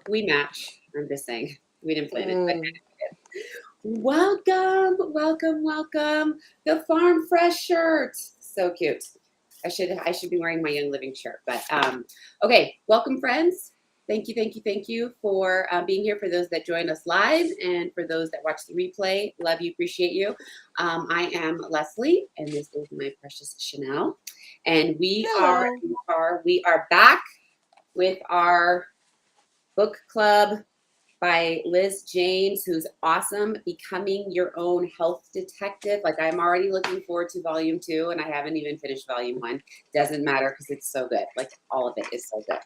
We match. I'm just saying. We didn't plan it. But welcome, welcome, welcome. The Farm Fresh shirt. So cute. I should be wearing my Young Living shirt. But okay, welcome, friends. Thank you for being here. For those that join us live and for those that watch the replay, love you, appreciate you. I am Leslie, and this is my precious Chanel, and we are back with our book club by Liz James, who's awesome, Becoming Your Own Health Detective. Like, I'm already looking forward to volume 2, and I haven't even finished volume 1. Doesn't matter because it's so good. Like, all of it is so good.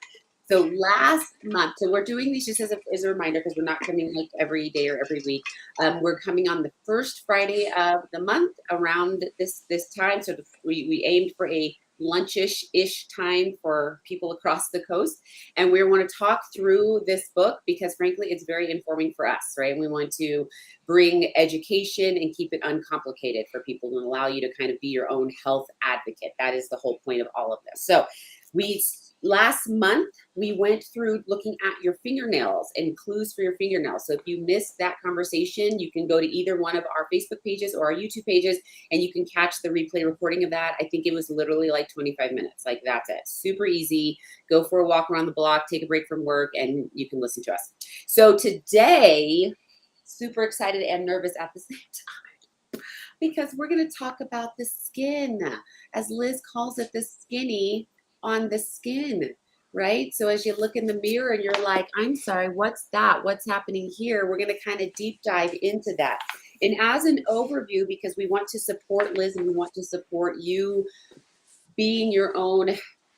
So last month, so we're doing these just as a reminder because we're not coming like every day or every week. We're coming on the first Friday of the month around this time. So we aimed for a lunchish-ish time for people across the coast. And we want to talk through this book because frankly, it's very informing for us, right? And we want to bring education and keep it uncomplicated for people and allow you to kind of be your own health advocate. That is the whole point of all of this. So last month, we went through looking at your fingernails and clues for your fingernails. So if you missed that conversation, you can go to either one of our Facebook pages or our YouTube pages, and you can catch the replay recording of that. I think it was literally like 25 minutes. Like, that's it. Super easy. Go for a walk around the block, take a break from work, and you can listen to us. So today, super excited and nervous at the same time because we're going to talk about the skin. As Liz calls it, the skinny on the skin, right? So as you look in the mirror and you're like, I'm sorry, what's that? What's happening here? We're going to kind of deep dive into that. And as an overview, because we want to support Liz and we want to support you being your own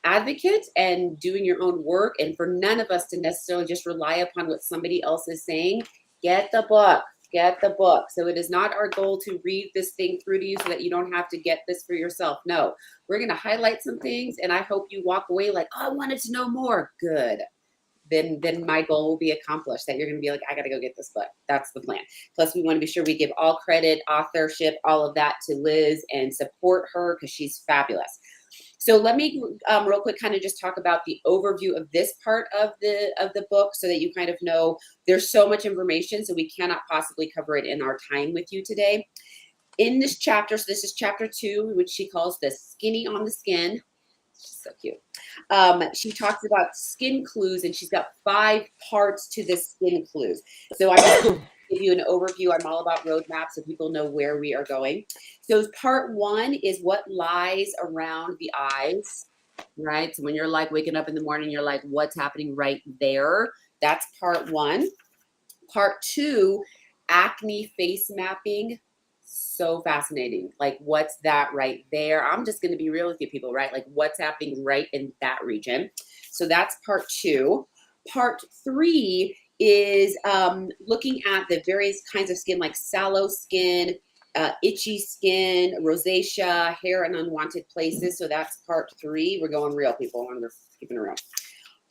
advocate and doing your own work, and for none of us to necessarily just rely upon what somebody else is saying, get the book. Get the book. So it is not our goal to read this thing through to you so that you don't have to get this for yourself. No, we're going to highlight some things, and I hope you walk away like, oh, I wanted to know more. Good. Then my goal will be accomplished, that you're going to be like, I got to go get this book. That's the plan. Plus, we want to be sure we give all credit, authorship, all of that to Liz and support her because she's fabulous. So let me real quick kind of just talk about the overview of this part of the book so that you kind of know there's so much information, so we cannot possibly cover it in our time with you today. In this chapter, so this is chapter 2, which she calls the skinny on the skin. So cute. She talks about skin clues, and she's got 5 parts to the skin clues. So I'm just going to give you an overview. I'm all about roadmaps so people know where we are going. So part 1 is what lies around the eyes, right? So when you're like waking up in the morning, you're like, what's happening right there? That's part 1. Part 2, acne face mapping. So fascinating. Like, what's that right there? I'm just going to be real with you people, right? Like, what's happening right in that region? So that's part 2. Part 3 is looking at the various kinds of skin, like sallow skin, itchy skin, rosacea, hair in unwanted places. So that's part 3. We're going real, people. We're keeping it real.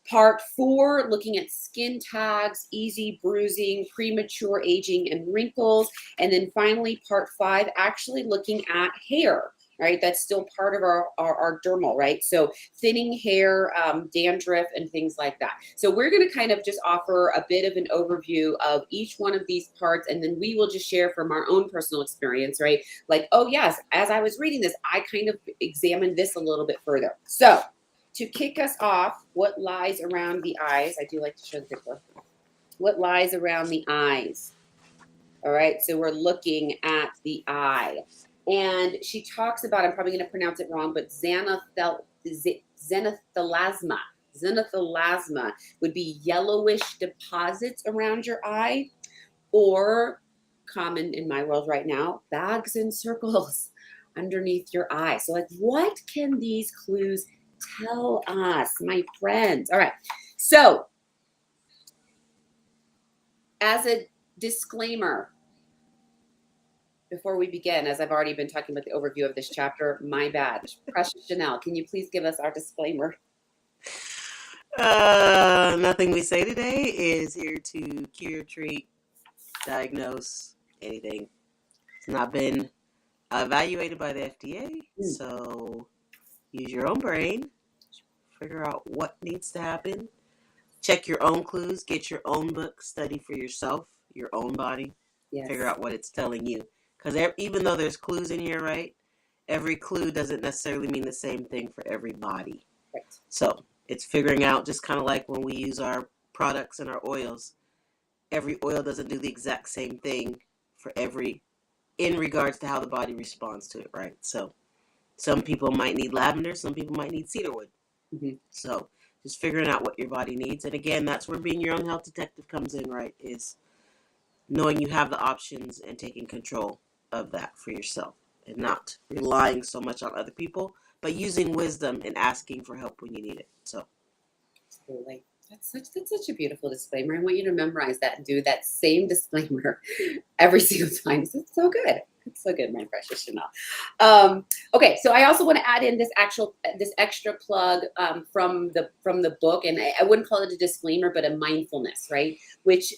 Part 4, looking at skin tags, easy bruising, premature aging, and wrinkles. And then finally, part 5, actually looking at hair, right? That's still part of our dermal, right? So thinning hair, dandruff, and things like that. So we're going to kind of just offer a bit of an overview of each one of these parts, and then we will just share from our own personal experience, right? Like, oh yes, as I was reading this, I kind of examined this a little bit further. So to kick us off, what lies around the eyes? I do like to show the picture. What lies around the eyes? All right, so we're looking at the eye. And she talks about, I'm probably going to pronounce it wrong, but zenithalasma. Zenithalasma would be yellowish deposits around your eye, or common in my world right now, bags and circles underneath your eye. So like, what can these clues tell us, my friends? All right, so as a disclaimer, before we begin, as I've already been talking about the overview of this chapter, my bad. Precious Chanel, can you please give us our disclaimer? Nothing we say today is here to cure, treat, diagnose anything. It's not been evaluated by the FDA, so use your own brain, figure out what needs to happen check your own clues, get your own book, study for yourself, your own body, Yes. figure out what it's telling you. Because even though there's clues in here, right, every clue doesn't necessarily mean the same thing for every body. Right. So it's figuring out, just kind of like when we use our products and our oils, every oil doesn't do the exact same thing for every, in regards to how the body responds to it, right? So some people might need lavender, some people might need cedarwood. Mm-hmm. So just figuring out what your body needs. And again, that's where being your own health detective comes in, right? Is knowing you have the options and taking control of that for yourself and not relying so much on other people, but using wisdom and asking for help when you need it. So Absolutely. That's such a beautiful disclaimer. I want you to memorize that and do that same disclaimer every single time. It's so good. It's so good, my precious Chanel. Okay, so I also want to add in this extra plug from the book, and I wouldn't call it a disclaimer, but a mindfulness, right? Which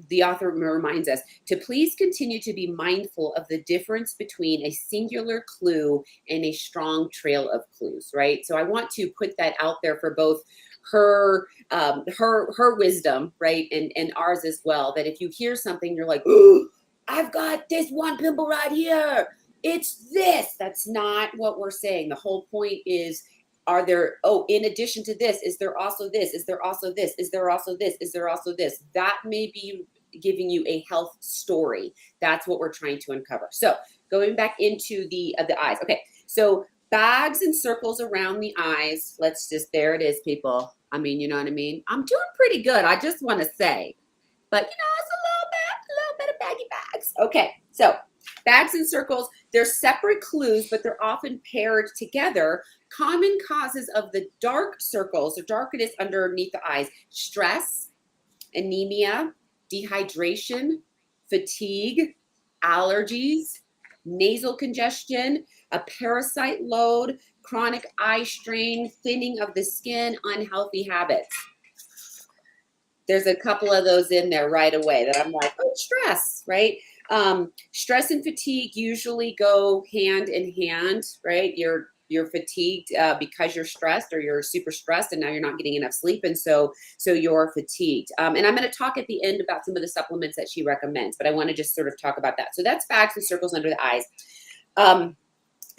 the author reminds us to please continue to be mindful of the difference between a singular clue and a strong trail of clues, right? So I want to put that out there for both her wisdom, right, and ours as well, that if you hear something, you're like, ooh, I've got this one pimple right here, it's this. That's not what we're saying. The whole point is, are there, in addition to this, is there also this? Is there also this? Is there also this? Is there also this? That may be giving you a health story. That's what we're trying to uncover. So going back into the eyes. Okay, so bags and circles around the eyes. There it is, people. I mean, you know what I mean? I'm doing pretty good, I just want to say. But, it's a little bit of baggy bags. Okay, so bags and circles, they're separate clues, but they're often paired together. Common causes of the dark circles, or darkness underneath the eyes: stress, anemia, dehydration, fatigue, allergies, nasal congestion, a parasite load, chronic eye strain, thinning of the skin, unhealthy habits. There's a couple of those in there right away that I'm like, oh, stress, right? Stress and fatigue usually go hand in hand, right? You're fatigued because you're stressed, or you're super stressed and now you're not getting enough sleep, and so you're fatigued. And I'm going to talk at the end about some of the supplements that she recommends, but I want to just sort of talk about that. So that's bags and circles under the eyes.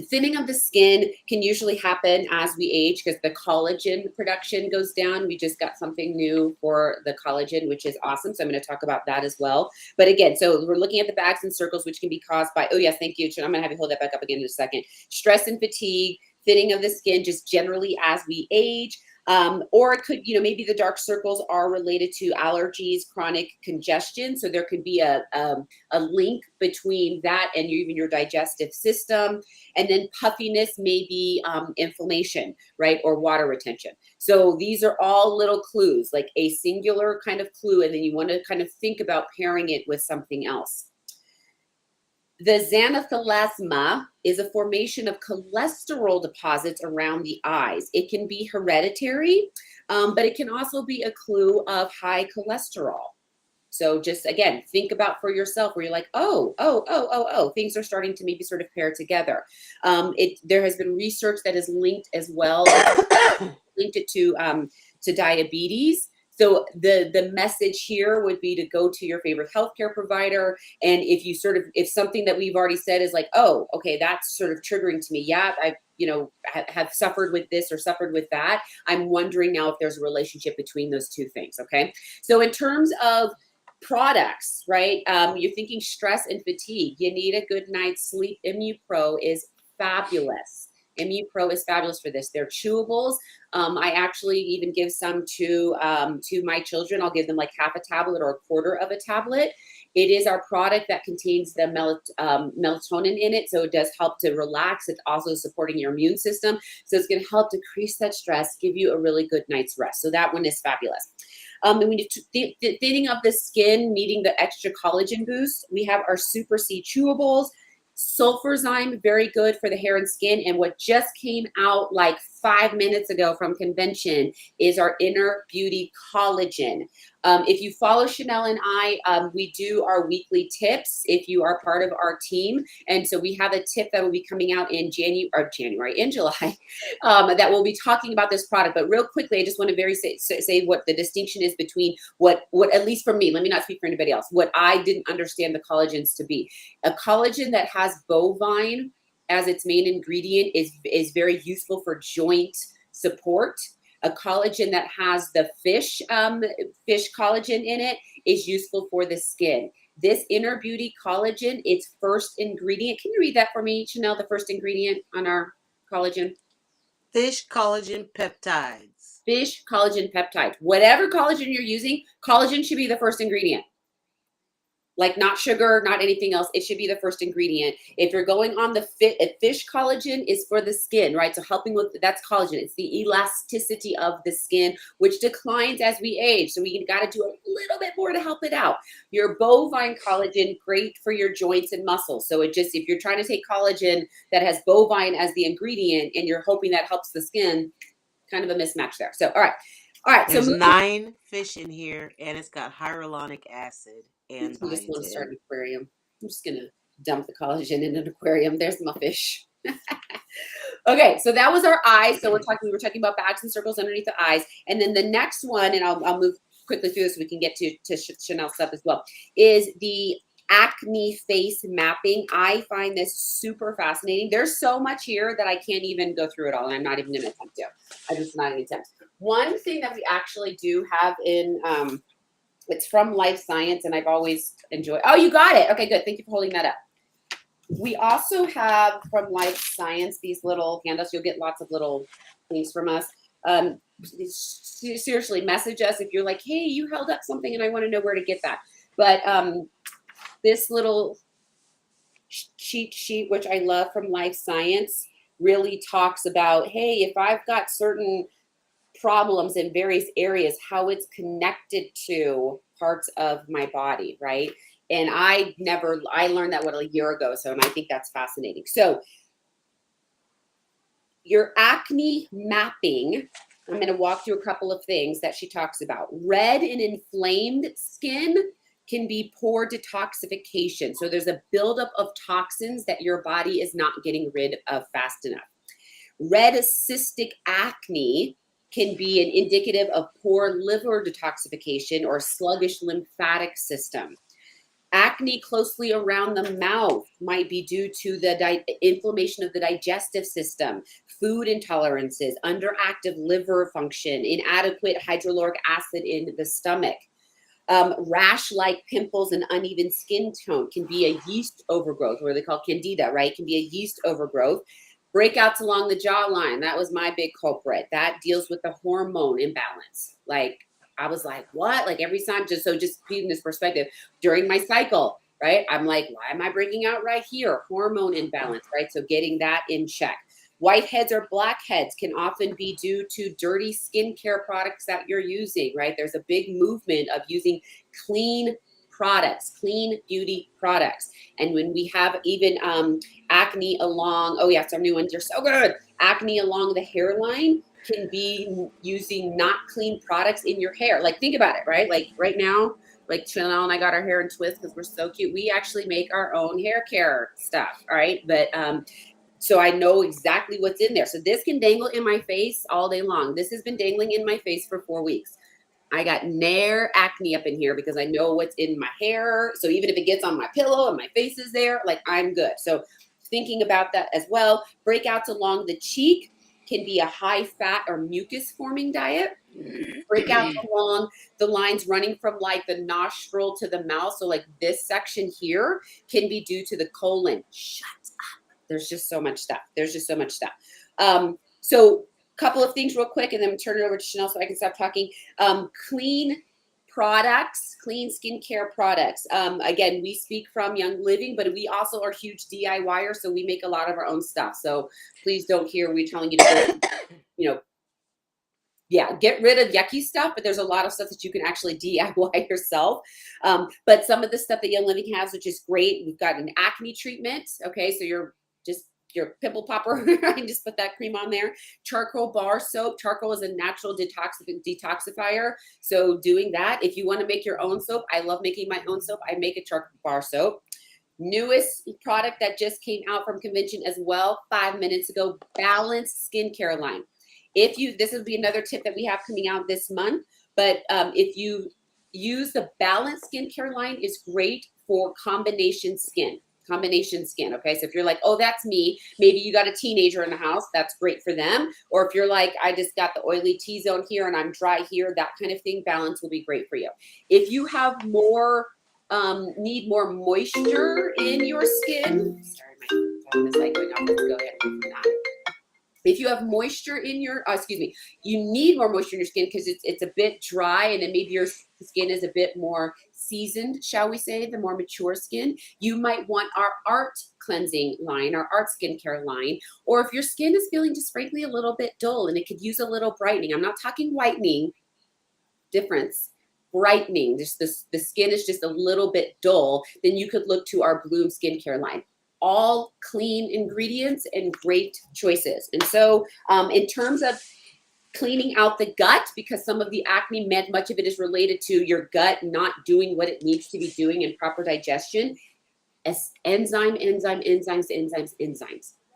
Thinning of the skin can usually happen as we age because the collagen production goes down. We just got something new for the collagen, which is awesome. So I'm going to talk about that as well. But again, so we're looking at the bags and circles, which can be caused by, oh yes, thank you. I'm going to have you hold that back up again in a second. Stress and fatigue, thinning of the skin just generally as we age. Or it could, maybe the dark circles are related to allergies, chronic congestion. So there could be a link between that and even your digestive system. And then puffiness may be inflammation, right? Or water retention. So these are all little clues, like a singular kind of clue. And then you want to kind of think about pairing it with something else. The xanthoplasma is a formation of cholesterol deposits around the eyes. It can be hereditary, but it can also be a clue of high cholesterol. So just, again, think about for yourself where you're like, things are starting to maybe sort of pair together. There has been research that has linked as well, linked it to diabetes. So the message here would be to go to your favorite healthcare provider. And if something that we've already said is like, oh, okay, that's sort of triggering to me. Yeah, I have suffered with this or suffered with that. I'm wondering now if there's a relationship between those two things. Okay. So in terms of products, right? You're thinking stress and fatigue. You need a good night's sleep. ImmuPro is fabulous. ImmuPro is fabulous for this. They're chewables. I actually even give some to my children. I'll give them like half a tablet or a quarter of a tablet. It is our product that contains the melatonin in it, so it does help to relax. It's also supporting your immune system, so it's going to help decrease that stress, give you a really good night's rest. So that one is fabulous. And when you thinning of the skin, needing the extra collagen boost, we have our Super C chewables. Sulfurzyme, very good for the hair and skin. And what just came out like 5 minutes ago from convention is our Inner Beauty Collagen. If you follow Chanel and I, we do our weekly tips if you are part of our team. And so we have a tip that will be coming out in in July, that will be talking about this product. But real quickly, I just want to say what the distinction is between what at least for me, let me not speak for anybody else, what I didn't understand the collagens to be. A collagen that has bovine as its main ingredient is very useful for joint support. A collagen that has the fish collagen in it is useful for the skin. This Inner Beauty Collagen, its first ingredient. Can you read that for me, Chanel? The first ingredient on our collagen. Fish collagen peptides. Fish collagen peptides. Whatever collagen you're using, collagen should be the first ingredient. Like not sugar, not anything else. It should be the first ingredient. If you're going on the fish collagen is for the skin, right? So helping with, that's collagen. It's the elasticity of the skin, which declines as we age. So we got to do a little bit more to help it out. Your bovine collagen, great for your joints and muscles. So it just, if you're trying to take collagen that has bovine as the ingredient and you're hoping that helps the skin, kind of a mismatch there. So, all right. All right. There's So 9 fish in here, and it's got hyaluronic acid and I just want to start biotin. an aquarium. I'm just going to dump the collagen in an aquarium. There's my fish. Okay, so that was our eyes. So we were talking about bags and circles underneath the eyes. And then the next one, and I'll move quickly through this so we can get to Chanel stuff as well, is the acne face mapping. I find this super fascinating. There's so much here that I can't even go through it all, and I'm not even going to attempt to. I'm just not going to attempt. One thing that we actually do have in it's from Life Science, and I've always enjoyed. Oh, you got it. Okay, good. Thank you for holding that up. We also have from Life Science these little handouts. You'll get lots of little things from us. Seriously, message us if you're like, hey, you held up something and I want to know where to get that. But this little cheat sheet, which I love from Life Science, really talks about, hey, if I've got certain problems in various areas, how it's connected to parts of my body, right? And I learned that a year ago. So, and I think that's fascinating. So your acne mapping, I'm going to walk through a couple of things that she talks about. Red and inflamed skin can be poor detoxification. So there's a buildup of toxins that your body is not getting rid of fast enough. Red cystic acne can be an indicative of poor liver detoxification or sluggish lymphatic system. Acne closely around the mouth might be due to the inflammation of the digestive system, food intolerances, underactive liver function, inadequate hydrochloric acid in the stomach. Rash-like pimples and uneven skin tone can be a yeast overgrowth, or they call candida, right? Can be a yeast overgrowth. Breakouts along the jawline, that was my big culprit. That deals with the hormone imbalance. Like, I was like, what? Like every time, just keeping this perspective, during my cycle, right? I'm like, why am I breaking out right here? Hormone imbalance, right? So getting that in check. Whiteheads or blackheads can often be due to dirty skincare products that you're using, right? There's a big movement of using clean products, clean beauty products. And when we have even acne along, oh yes, our new ones are so good. Acne along the hairline can be using not clean products in your hair. Like think about it, right? Like right now, like Chanel and I got our hair in twists because we're so cute. We actually make our own hair care stuff, all right? But so I know exactly what's in there. So this can dangle in my face all day long. This has been dangling in my face for 4 weeks. I got nair acne up in here because I know what's in my hair. So even if it gets on my pillow and my face is there, like I'm good. So thinking about that as well. Breakouts along the cheek can be a high fat or mucus forming diet. Breakouts along the lines running from like the nostril to the mouth. So like this section here can be due to the colon. Shut up. There's just so much stuff. So couple of things real quick and then turn it over to Chanel so I can stop talking. Clean products, clean skincare products. Again, we speak from Young Living, but we also are huge DIYers, so we make a lot of our own stuff. So please don't hear we telling you to go, yeah, get rid of yucky stuff, but there's a lot of stuff that you can actually DIY yourself. But some of the stuff that Young Living has, which is great, we've got an acne treatment. Okay, so you're just your pimple popper, and just put that cream on there. Charcoal bar soap. Charcoal is a natural detoxifier. So doing that, if you want to make your own soap, I love making my own soap. I make a charcoal bar soap. Newest product that just came out from convention as well 5 minutes ago, Balanced Skincare line. If you, this would be another tip that we have coming out this month, but if you use the Balanced Skincare line, is great for combination skin. Combination skin. Okay, so if you're like, oh, that's me, maybe you got a teenager in the house, that's great for them. Or if you're like, I just got the oily T-zone here and I'm dry here, that kind of thing, Balance will be great for you. If you have more need more moisture in your skin. Sorry, my phone is like going off. Let's go ahead and move from that. If you have moisture in your, you need more moisture in your skin because it's a bit dry, and then maybe your skin is a bit more seasoned, shall we say, the more mature skin. You might want our Art cleansing line, our Art skincare line. Or if your skin is feeling just frankly a little bit dull and it could use a little brightening, I'm not talking whitening, difference. Brightening, just the skin is just a little bit dull, then you could look to our Bloom skincare line. All clean ingredients and great choices. And so in terms of cleaning out the gut, because some of the acne, much of it is related to your gut not doing what it needs to be doing in proper digestion. Enzymes.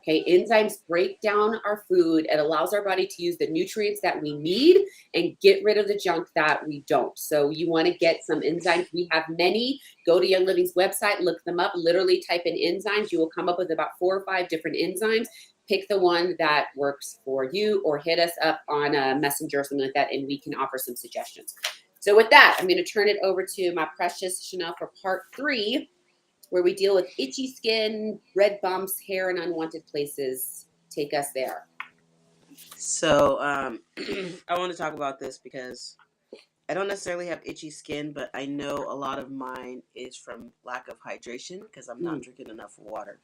Okay, enzymes break down our food. It allows our body to use the nutrients that we need and get rid of the junk that we don't. So you want to get some enzymes. We have many. Go to Young Living's website, look them up, literally type in enzymes. You will come up with about 4 or 5 different enzymes. Pick the one that works for you, or hit us up on a messenger or something like that, and we can offer some suggestions. So with that, I'm going to turn it over to my precious Chanel for part 3, where we deal with itchy skin, red bumps, hair in unwanted places. Take us there. So I want to talk about this because I don't necessarily have itchy skin, but I know a lot of mine is from lack of hydration because I'm not drinking enough water.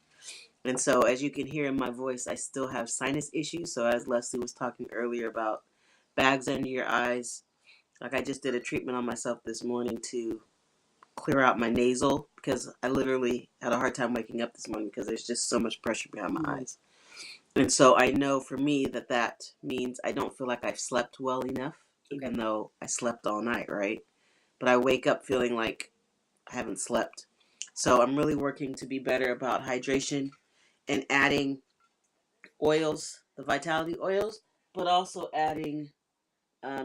And so, as you can hear in my voice, I still have sinus issues. So, as Leslie was talking earlier about bags under your eyes, like I just did a treatment on myself this morning to clear out my nasal because I literally had a hard time waking up this morning because there's just so much pressure behind my eyes. And so I know for me that means I don't feel like I've slept well enough, even though I slept all night, right? But I wake up feeling like I haven't slept. So I'm really working to be better about hydration and adding oils, the vitality oils, but also adding,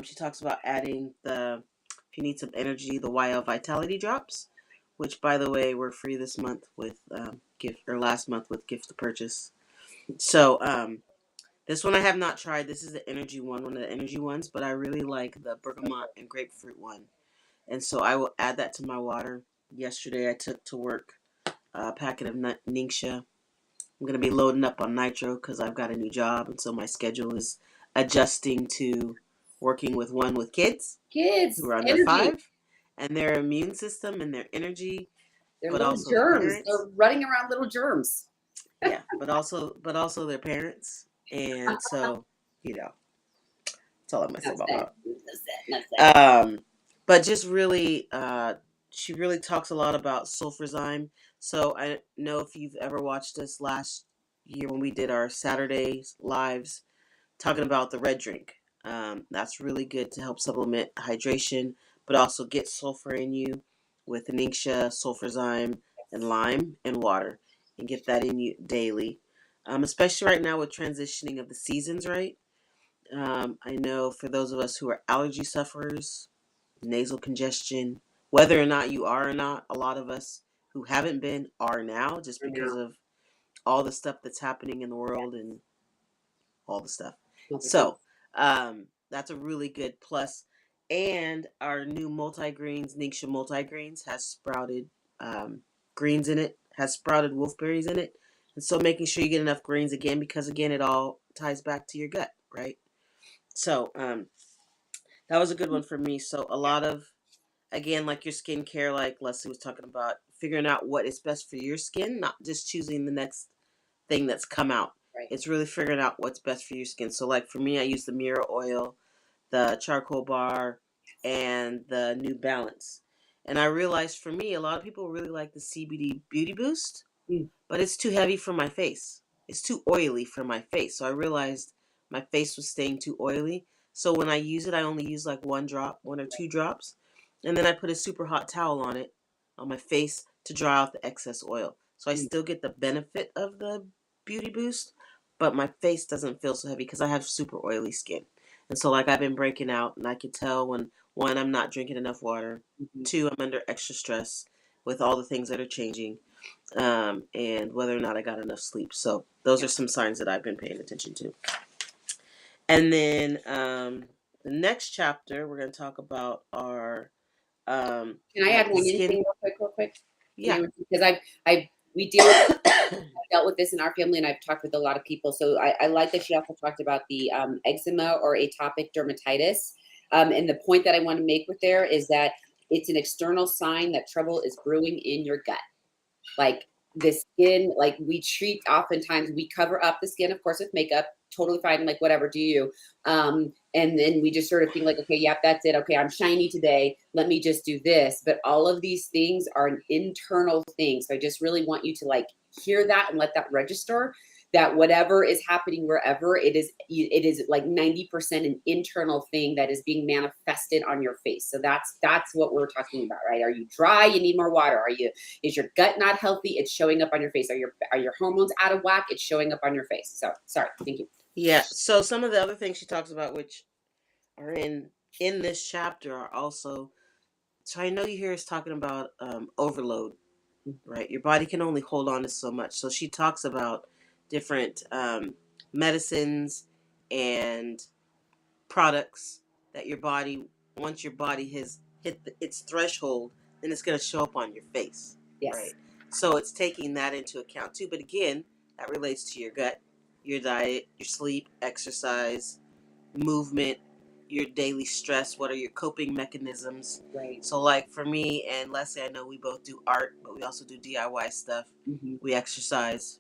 she talks about adding if you need some energy, the YL Vitality Drops, which, by the way, were free this month with last month with gift to purchase. So this one I have not tried. This is the energy one of the energy ones, but I really like the bergamot and grapefruit one, and so I will add that to my water. Yesterday I took to work a packet of Ningxia. I'm going to be loading up on nitro because I've got a new job, and so my schedule is adjusting to working with kids who are under energy. 5, and their immune system and their energy, They're but little also germs. their parents. They're running around, little germs. Yeah, but also their parents, and so that's all I'm gonna say about that. But just really, she really talks a lot about sulfurzyme. So I know if you've ever watched us last year when we did our Saturdays lives talking about the red drink. That's really good to help supplement hydration, but also get sulfur in you with Ningxia, sulfurzyme, and lime and water, and get that in you daily. Especially right now with transitioning of the seasons, right? I know for those of us who are allergy sufferers, nasal congestion, whether or not you are or not, a lot of us who haven't been are now just because of all the stuff that's happening in the world and all the stuff. So that's a really good plus. And our new multi-greens, Ningxia multi-greens, has sprouted greens in it, has sprouted wolfberries in it. And so making sure you get enough greens again, because again, it all ties back to your gut, right? So that was a good one for me. So a lot of, again, like your skincare, like Leslie was talking about, figuring out what is best for your skin, not just choosing the next thing that's come out. Right. It's really figuring out what's best for your skin. So like for me, I use the Mira oil, the charcoal bar, and the New Balance. And I realized for me, a lot of people really like the CBD Beauty Boost, Mm. but it's too heavy for my face. It's too oily for my face. So I realized my face was staying too oily. So when I use it, I only use like one drop, 1 or 2 drops. And then I put a super hot towel on it, on my face, to dry out the excess oil. So I Mm. still get the benefit of the Beauty Boost, but my face doesn't feel so heavy because I have super oily skin. And so like I've been breaking out, and I can tell when, one, I'm not drinking enough water. Mhm. Two, I'm under extra stress with all the things that are changing, and whether or not I got enough sleep. So those Yeah. are some signs that I've been paying attention to. And then the next chapter, we're going to talk about our Can I add like the one in skin. thing real quick? Yeah. Because I we deal with dealt with this in our family, and I've talked with a lot of people. So I like that she also talked about the eczema or atopic dermatitis. And the point that I want to make with there is that it's an external sign that trouble is brewing in your gut. Like the skin, like we treat, oftentimes we cover up the skin, of course, with makeup, totally fine, like whatever, do you. And then we just sort of think like, okay, yep, that's it. Okay, I'm shiny today. Let me just do this. But all of these things are an internal thing. So I just really want you to like hear that and let that register, that whatever is happening wherever it is like 90% an internal thing that is being manifested on your face. So that's what we're talking about, right? Are you dry? You need more water. Is your gut not healthy? It's showing up on your face. Are your hormones out of whack? It's showing up on your face. So sorry. Thank you. Yeah. So some of the other things she talks about, which are in this chapter, are also. So I know you hear us talking about overload, right? Your body can only hold on to so much. So she talks about different medicines and products that your body, once your body has hit its threshold, then it's going to show up on your face, Yes. right? So it's taking that into account too. But again, that relates to your gut, your diet, your sleep, exercise, movement, your daily stress. What are your coping mechanisms? Right. So like for me and Leslie, I know we both do art, but we also do DIY stuff. Mm-hmm. We exercise.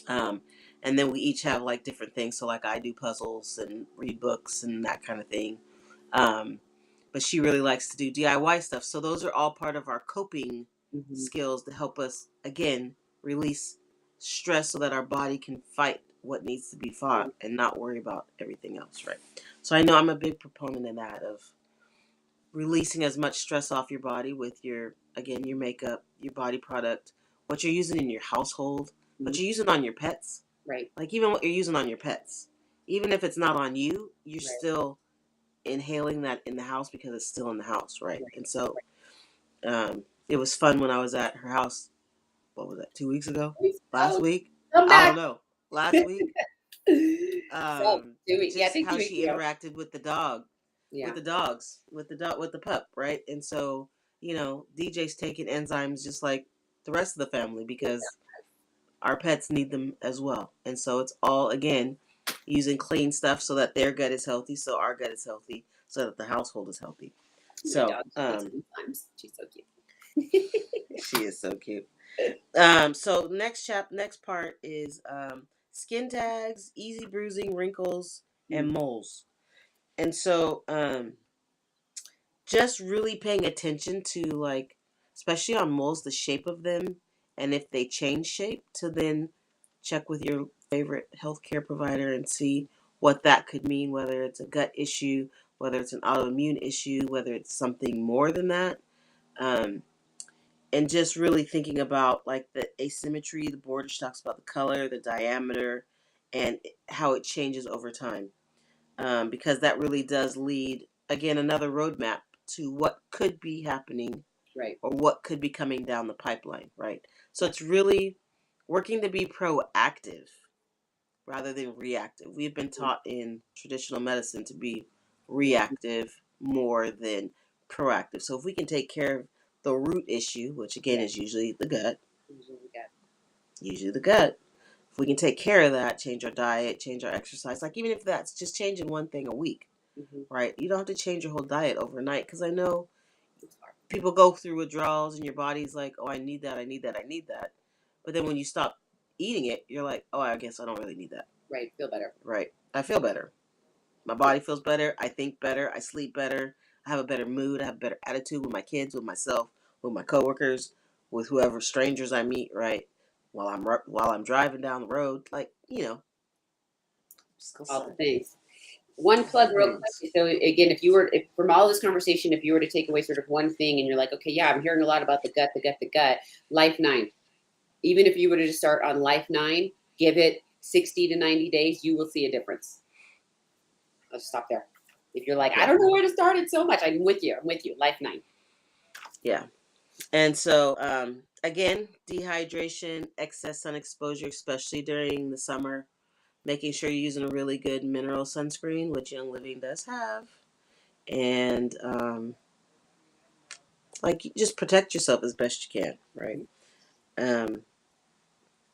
Um, and then we each have like different things. So like I do puzzles and read books and that kind of thing. Um, but she really likes to do DIY stuff. So those are all part of our coping Mm-hmm. skills to help us again release stress so that our body can fight what needs to be fought and not worry about everything else, right? So I know I'm a big proponent of that, of releasing as much stress off your body with your, again, your makeup, your body product, what you're using in your household, what you're using on your pets. Right. Like even what you're using on your pets. Even if it's not on you, you're Right. still inhaling that in the house because it's still in the house, right? Right. And so it was fun when I was at her house. What was that? 2 weeks ago? Last Oh, week? come I don't back. know. Last week? So do we? Yeah, I Just think how 2 weeks she ago. interacted with the dog, with Yeah. the dogs, with the dog, with the pup, right? And so, DJ's taking enzymes just like the rest of the family because our pets need them as well. And so it's all, again, using clean stuff so that their gut is healthy, so our gut is healthy, so that the household is healthy. My So, dog takes enzymes. She's so cute. she is so cute. So next part is skin tags, easy bruising, wrinkles, and Mm. moles. And so just really paying attention to, like, especially on moles, the shape of them, and if they change shape, to then check with your favorite healthcare provider and see what that could mean, whether it's a gut issue, whether it's an autoimmune issue, whether it's something more than that. Um, and just really thinking about like the asymmetry, the border talks about the color, the diameter, and how it changes over time, because that really does lead, again, another roadmap to what could be happening Right. or what could be coming down the pipeline, right? So it's really working to be proactive rather than reactive. We've been taught in traditional medicine to be reactive more than proactive. So if we can take care of the root issue, which again Yeah. is usually the gut, Usually we get. usually the gut, if we can take care of that, change our diet, change our exercise, like even if that's just changing one thing a week, Mm-hmm. right? You don't have to change your whole diet overnight, because I know It's hard. people go through withdrawals and your body's like, oh, I need that, I need that, I need that. But then when you stop eating it, you're like, oh, I guess I don't really need that. Right. Feel better. Right. I feel better. My body feels better. I think better. I sleep better. I have a better mood. I have a better attitude with my kids, with myself, with my coworkers, with whoever strangers I meet. Right, while I'm driving down the road, like All the things. One all plug the real things. quick. So again, if from all this conversation, if you were to take away sort of one thing and you're like, okay, yeah, I'm hearing a lot about the gut, the gut, the gut, Life 9. Even if you were to just start on Life 9, give it 60 to 90 days, you will see a difference. I'll just stop there. If you're like, I Yeah, don't know where to start, it's so much. I'm with you. I'm with you. Life 9. yeah. And so again, dehydration, excess sun exposure, especially during the summer. Making sure you're using a really good mineral sunscreen, which Young Living does have, and like just protect yourself as best you can, right? Um,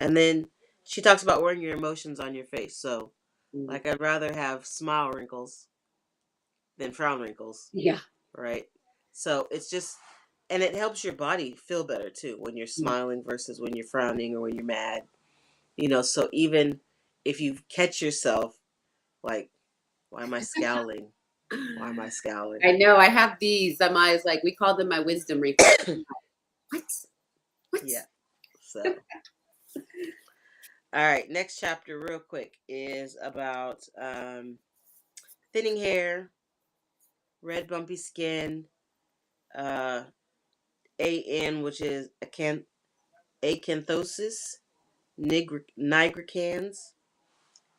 and then she talks about wearing your emotions on your face. So, Mm-hmm. like, I'd rather have smile wrinkles than frown wrinkles, Yeah. right? So it's just, and it helps your body feel better too when you're smiling versus when you're frowning or when you're mad. So even if you catch yourself, like, why am I scowling? Why am I scowling? I know. I have these. I'm always like, we call them my wisdom wrinkles. What? What? Yeah. So, all right. Next chapter, real quick, is about thinning hair, red bumpy skin, uh, AN, which is acanthosis, nigricans,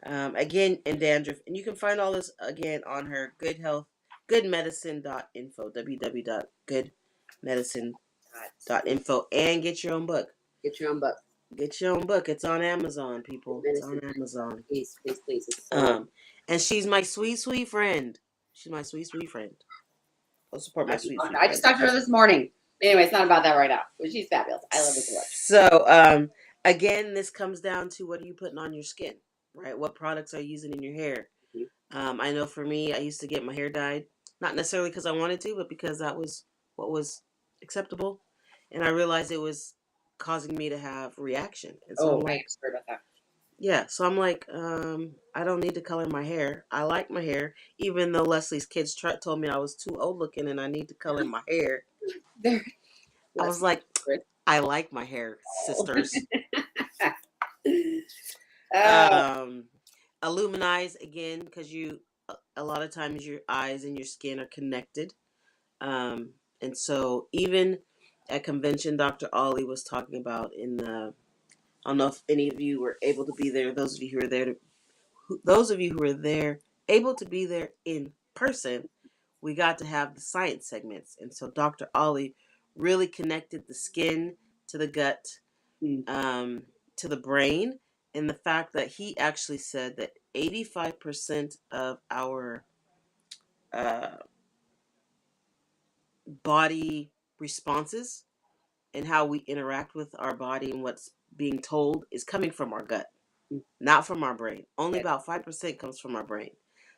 again, and dandruff. And you can find all this again on her goodmedicine.info, www.goodmedicine.info, and get your own book. Get your own book. Get your own book. It's on Amazon, people. It's on Medicine. Amazon. Please, please, please. It's so And she's my sweet, sweet friend. She's my sweet, sweet friend. I'll support my sweet, sweet I just friend. talked to her this morning. Anyway, it's not about that right now. But she's fabulous. I love her so much. So, again, this comes down to what are you putting on your skin, right? What products are you using in your hair? I know for me, I used to get my hair dyed, not necessarily because I wanted to, but because that was what was acceptable. And I realized it was causing me to have reaction. And so I'm I like, heard about that. yeah, so I'm like, I don't need to color my hair. I like my hair, even though Leslie's kids told me I was too old looking and I need to color my hair. There. I was like, I like my hair, sisters. Um, Illuminize again because a lot of times your eyes and your skin are connected. And so even at convention, Dr. Ollie was talking about I don't know if any of you were able to be there. Those of you who are there those of you who are there able to be there in person, we got to have the science segments. And so Dr. Ollie really connected the skin to the gut, to the brain, and the fact that he actually said that 85% of our uh, body responses and how we interact with our body and what's being told is coming from our gut, not from our brain. Only about 5% comes from our brain.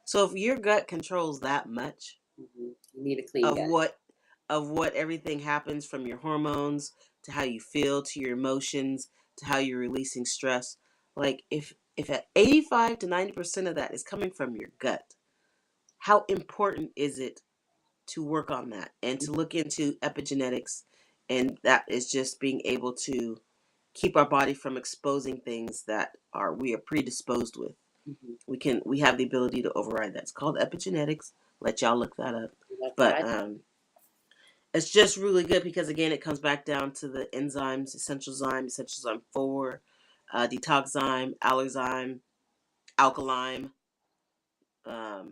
So if your gut controls that much you need a clean of gut. what everything happens from your hormones to how you feel to your emotions to how you're releasing stress, like if at 85 to 90% of that is coming from your gut, how important is it to work on that and to look into epigenetics, and that is just being able to keep our body from exposing things that we are predisposed with. We have the ability to override that. It's called epigenetics. Let y'all look that up. But it's just really good because again it comes back down to the enzymes, essential zyme 4, detoxzyme, allerzyme, alkalyme,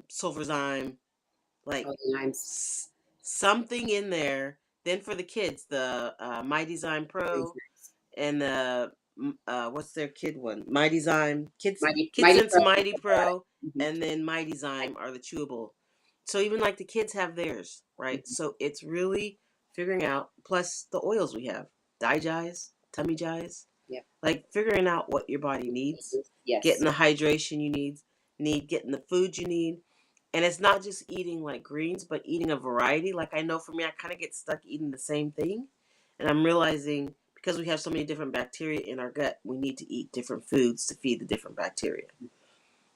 sulfurzyme, like something in there. Then for the kids, the Mighty Zyme Pro and the what's their kid one? Mighty Zyme Kids Sense Mighty Pro, and then Mighty Zyme are the chewable. So even like the kids have theirs, right? So it's really figuring out. Plus the oils we have, Digize, Tummy Jize, like figuring out what your body needs, getting the hydration you need getting the food you need. And it's not just eating like greens, but eating a variety. Like I know for me, I kind of get stuck eating the same thing. And I'm realizing because we have so many different bacteria in our gut, we need to eat different foods to feed the different bacteria.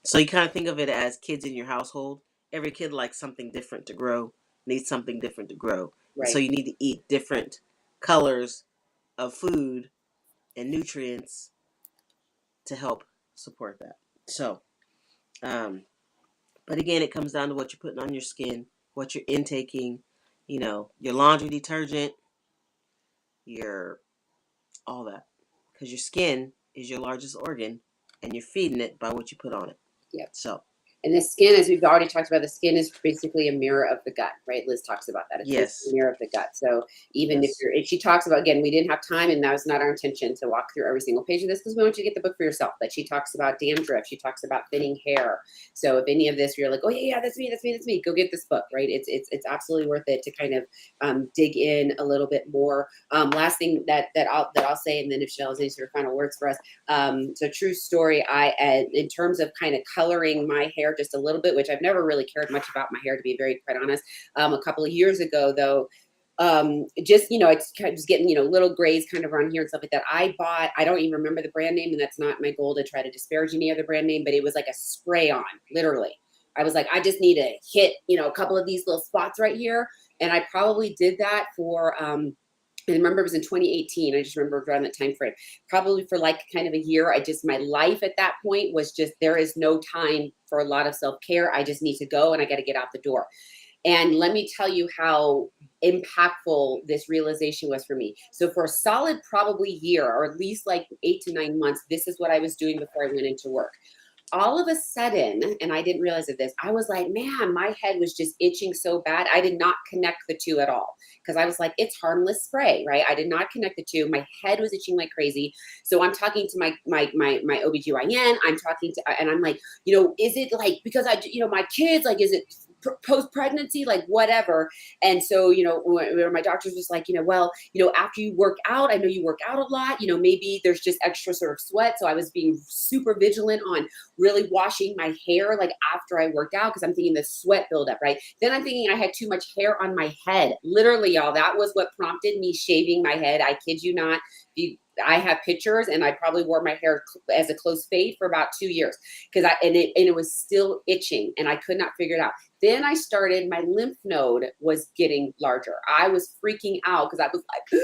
So you kind of think of it as kids in your household. Every kid likes something different to grow, needs something different to grow. And so Right. you need to eat different colors of food and nutrients to help support that. So, um, but again, it comes down to what you're putting on your skin, what you're intaking, your laundry detergent, your all that. Because your skin is your largest organ and you're feeding it by what you put on it. Yep. So, And the skin, as we've already talked about, the skin is basically a mirror of the gut, right? Liz talks about that. It's basically a yes. mirror of the gut. So even Yes. if she talks about, again, we didn't have time and that was not our intention to walk through every single page of this because we want you to get the book for yourself. But she talks about dandruff. She talks about thinning hair. So if any of this, you're like, oh yeah, that's me, that's me, that's me, go get this book, right? It's absolutely worth it to kind of dig in a little bit more. Last thing that I'll say, and then if Chanel has any sort of final words for us, so true story. In terms of kind of coloring my hair just a little bit, which I've never really cared much about my hair, to be very quite honest. A couple of years ago, though, just it's kind of just getting little grays kind of around here and stuff like that. I don't even remember the brand name, and that's not my goal to try to disparage any other brand name, but it was like a spray on, literally. I was like, I just need to hit a couple of these little spots right here, and I probably did that for. I remember it was in 2018. I just remember around that time frame. Probably for like kind of a year. My life at that point was just there is no time for a lot of self-care. I just need to go and I got to get out the door. And let me tell you how impactful this realization was for me. So for a solid probably year or at least like 8 to 9 months, this is what I was doing before I went into work. All of a sudden, and I didn't realize it this, I was like, man, my head was just itching so bad. I did not connect the two at all because I was like, it's harmless spray, right? I did not connect the two. My head was itching like crazy. So I'm talking to my OBGYN. I'm talking to, and I'm like, is it like, because my kids, like, is it post pregnancy, like whatever. And so, where my doctor's just like, well, after you work out, I know you work out a lot, maybe there's just extra sort of sweat. So I was being super vigilant on really washing my hair like after I worked out because I'm thinking the sweat buildup, right? Then I'm thinking I had too much hair on my head. Literally, y'all, that was what prompted me shaving my head. I kid you not. I have pictures, and I probably wore my hair as a close fade for about 2 years because it was still itching, and I could not figure it out. Then I started, my lymph node was getting larger. I was freaking out because I was like,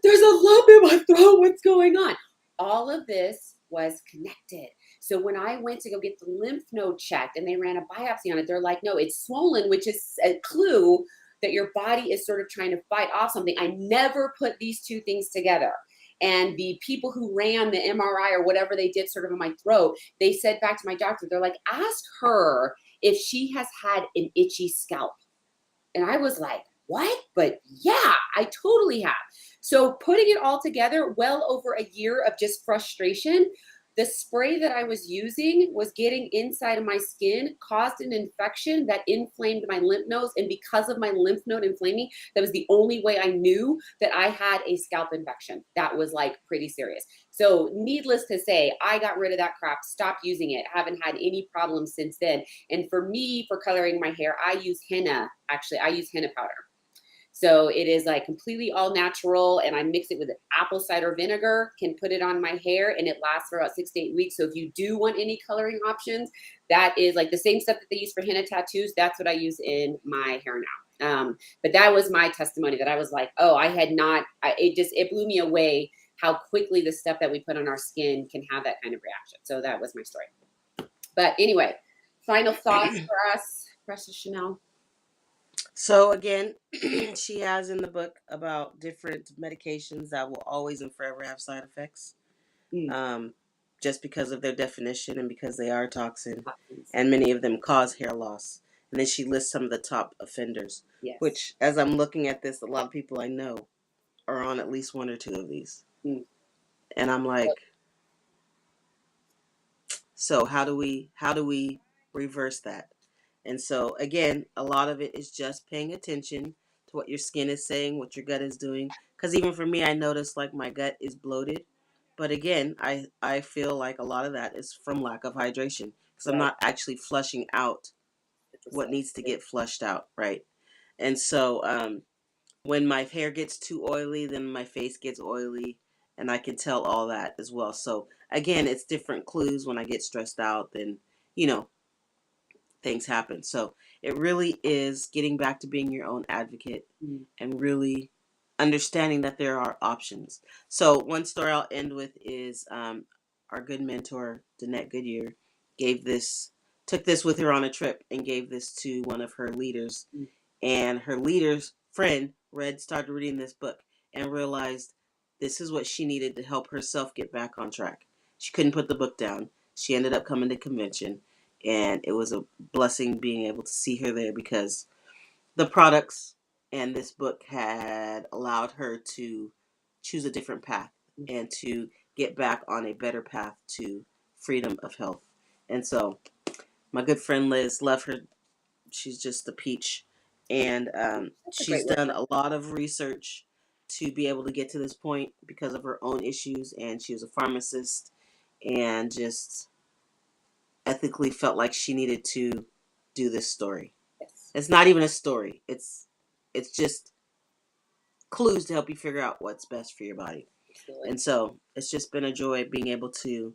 there's a lump in my throat. What's going on? All of this was connected. So when I went to go get the lymph node checked and they ran a biopsy on it, they're like, no, it's swollen, which is a clue that your body is sort of trying to fight off something. I never put these two things together. And the people who ran the MRI or whatever they did sort of in my throat, they said back to my doctor, they're like, ask her if she has had an itchy scalp. And I was like, what? But yeah, I totally have. So putting it all together, well over a year of just frustration, the spray that I was using was getting inside of my skin, caused an infection that inflamed my lymph nodes. And because of my lymph node inflaming, that was the only way I knew that I had a scalp infection. That was like pretty serious. So needless to say, I got rid of that crap, stopped using it, haven't had any problems since then. And for me, for coloring my hair, I use henna. Actually, I use henna powder. So it is like completely all natural, and I mix it with apple cider vinegar, can put it on my hair, and it lasts for about 6 to 8 weeks. So if you do want any coloring options, that is like the same stuff that they use for henna tattoos. That's what I use in my hair now. But that was my testimony that I was like, oh, I had not, it blew me away how quickly the stuff that we put on our skin can have that kind of reaction. So that was my story. But anyway, final thoughts for us, Precious Chanel. So again, she has in the book about different medications that will always and forever have side effects, Mm. just because of their definition and because they are toxin, Toxins. and many of them cause hair loss. And then she lists some of the top offenders, Yes. which, as I'm looking at this, a lot of people I know are on at least one or two of these. Mm. And I'm like, so how do we reverse that? And so again, a lot of it is just paying attention to what your skin is saying, what your gut is doing. Because even for me, I notice like my gut is bloated. But again, I feel like a lot of that is from lack of hydration because I'm Right. not actually flushing out what needs to get flushed out, right? And so when my hair gets too oily, then my face gets oily, and I can tell all that as well. So again, it's different clues when I get stressed out. Then you know, things happen. So it really is getting back to being your own advocate and really understanding that there are options. So one story I'll end with is our good mentor, Danette Goodyear, took this with her on a trip and gave this to one of her leaders. And her leader's friend started reading this book and realized this is what she needed to help herself get back on track. She couldn't put the book down. She ended up coming to convention, and it was a blessing being able to see her there because the products and this book had allowed her to choose a different path and to get back on a better path to freedom of health. And so my good friend Liz, love her. She's just a peach. And she's done a lot of research to be able to get to this point because of her own issues. And she was a pharmacist and just ethically felt like she needed to do this story. Yes. It's not even a story. It's just clues to help you figure out what's best for your body. Absolutely. And so it's just been a joy being able to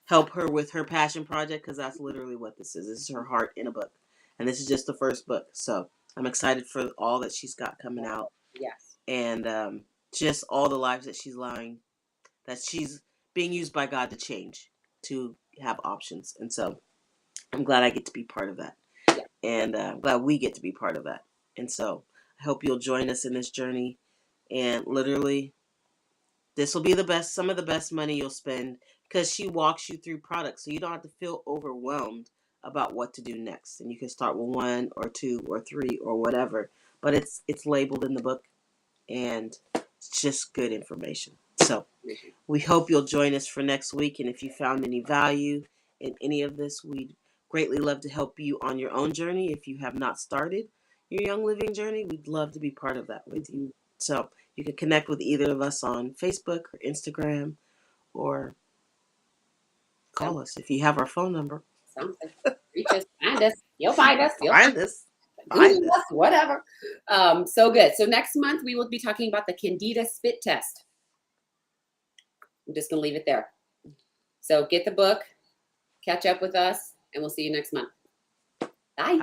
help her with her passion project, because that's literally what this is. This is her heart in a book. And this is just the first book. So I'm excited for all that she's got coming out. Yes. And just all the lives that she's allowing, that she's being used by God to change, to have options. And so I'm glad I get to be part of that. Yeah. And I'm glad we get to be part of that. And so I hope you'll join us in this journey. And literally, this will be some of the best money you'll spend, because she walks you through products, so you don't have to feel overwhelmed about what to do next. And you can start with 1 or 2 or 3 or whatever, but it's labeled in the book, and it's just good information. So we hope you'll join us for next week. And if you found any value in any of this, we'd greatly love to help you on your own journey. If you have not started your Young Living journey, we'd love to be part of that with you. So you can connect with either of us on Facebook or Instagram, or call us if you have our phone number. Something. Reach us, find us. You'll find us. Find us. Google us, whatever. So good. So next month we will be talking about the Candida spit test. I'm just going to leave it there. So get the book, catch up with us, and we'll see you next month. Bye.